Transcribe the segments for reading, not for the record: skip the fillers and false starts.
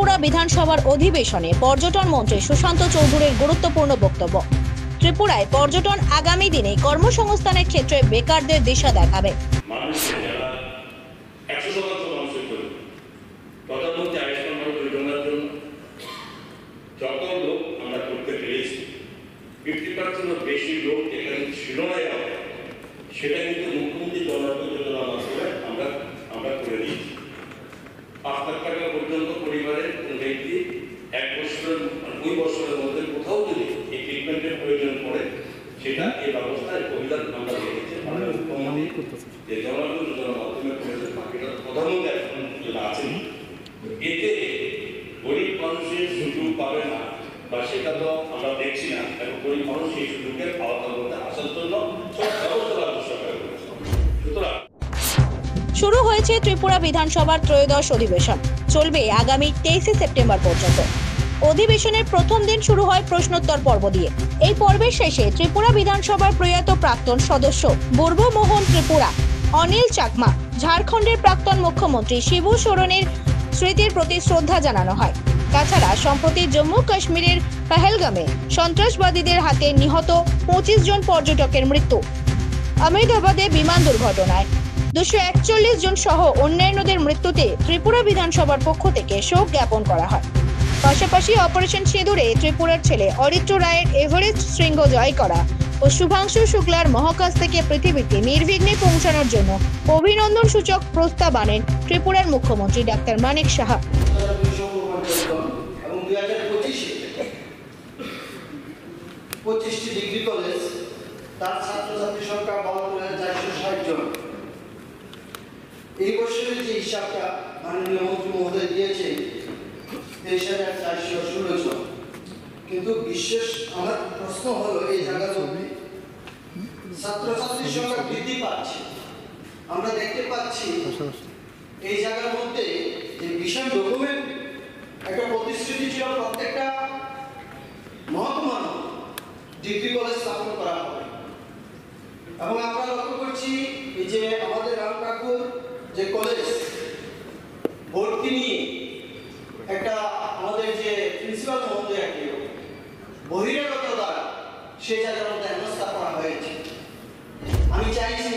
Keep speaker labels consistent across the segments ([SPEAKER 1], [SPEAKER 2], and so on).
[SPEAKER 1] ত্রিপুরা বিধানসভার অধিবেশনে পর্যটন মন্ত্রী সুশান্ত চৌধুরীর গুরুত্বপূর্ণ বক্তব্য। ত্রিপুরায় পর্যটন আগামী দিনে কর্মসংস্থানের ক্ষেত্রে বেকারদের দিশা দেখাবে।
[SPEAKER 2] বেশি লোক এখানে ছিল না, সেটা কিন্তু মুখ্যমন্ত্রী আমরা করে দিয়েছি। 5 লাখ টাকা পর্যন্ত পরিবারের কোন ব্যক্তি 1 বছরের 2 বছরের মধ্যে কোথাও যদি এই ট্রিটমেন্টের প্রয়োজন পড়ে, সেটা এই ব্যবস্থায় অভিযান আমরা রেখেছি। যে জনগণ যোজনার মাধ্যমে করেছেন, বাকিটা প্রধানমন্ত্রী এখন যেটা আছেন, এতে গরিব মানুষের সুযোগ পাবে না, বা সেটা তো আমরা দেখছি না। এবং গরিব মানুষ এই সুযোগের আওতার মধ্যে আসার জন্য সব ব্যবস্থা রাজ্য সরকার করেছে। সুতরাং
[SPEAKER 1] শুরু হয়েছে ত্রিপুরা বিধানসভার ত্রয়োদশ অধিবেশন, চলবে আগামী 23 সেপ্টেম্বর পর্যন্ত। অধিবেশনের প্রথম দিন শুরু হয় প্রশ্নোত্তর পর্ব দিয়ে। এই পর্বের শেষে ত্রিপুরা বিধানসভার প্রয়াত প্রাক্তন সদস্য বর্বমোহন ত্রিপুরা, অনিল চাকমা, ঝাড়খণ্ডের প্রাক্তন মুখ্যমন্ত্রী শিবু সোরেনের স্মৃতির প্রতি শ্রদ্ধা জানানো হয়। তাছাড়া সম্প্রতি জম্মু কাশ্মীরের পেহেলগামে সন্ত্রাসবাদীদের হাতে নিহত 25 জন পর্যটকের মৃত্যু, আহমেদাবাদে বিমান দুর্ঘটনায় 241 জন সহ অন্যান্যদের মৃত্যুতে ত্রিপুরা বিধানসভার পক্ষ থেকে শোক জ্ঞাপন করা হয়। পাশাপাশি অপারেশন সিঁদুরে ত্রিপুরার ছেলে অরিত্র রায়ের এভারেস্ট শৃঙ্গ জয় করা ও শুভাংশু শুক্লার মহাকাশ থেকে পৃথিবীতে নির্বিঘ্নে পৌঁছানোর জন্য অভিনন্দন সূচক প্রস্তাব আনেন ত্রিপুরার মুখ্যমন্ত্রী ডাক্তার মানিক সাহা।
[SPEAKER 3] এবং 2025 ডিগ্রি কলেজ, তার ছাত্রছাত্রী সংখ্যা 52,460 জন। এই বছরের যে হিসাবটা মাননীয় মন্ত্রী মহোদয় দিয়েছে 23,416 জন, কিন্তু বিশেষ আমার প্রশ্ন হলো এই জায়গার মধ্যে ছাত্রছাত্রীর সংখ্যা বৃদ্ধি পাচ্ছে। আমরা দেখতে পাচ্ছি এই জায়গার মধ্যে যে বিশাল ডকুমেন্ট একটা প্রতিশ্রুতি ছিল, প্রত্যেকটা মহকুমা ডিগ্রি কলেজ স্থাপন করা হবে। এবং আমরা লক্ষ্য করছি এই যে আমাদের রামকাকুর যে কলেজ ভর্তি নিয়ে একটা আমাদের যে প্রিন্সিপাল মহোদয় বহিরাগত দ্বারা সেই জায়গার মধ্যে ব্যবস্থা করা হয়েছে। আমি চাইছি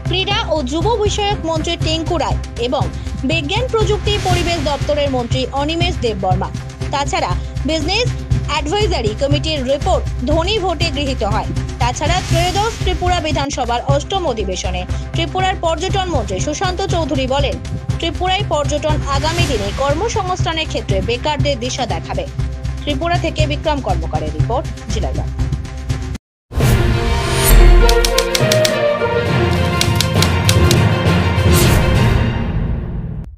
[SPEAKER 1] ক্রীড়া ও যুব বিষয়ক মন্ত্রী টেঙ্কু রায় এবং বিজ্ঞান প্রযুক্তি পরিবেশ দপ্তরের মন্ত্রী অনিমেষ দেববর্মা। তাছাড়া বিজনেস অ্যাডভাইজারি কমিটির রিপোর্ট ধ্বনি ভোটে গৃহীত হয়। তাছাড়া ত্রয়োদশ ত্রিপুরা বিধানসভার 8ম অধিবেশনে ত্রিপুরার পর্যটন মন্ত্রী সুশান্ত চৌধুরী বলেন, ত্রিপুরায় পর্যটন আগামী দিনে কর্মসংস্থানের ক্ষেত্রে বেকারদের দিশা দেখাবে। ত্রিপুরা থেকে বিক্রম কর্মকারের রিপোর্ট, জিলাগঞ্জ।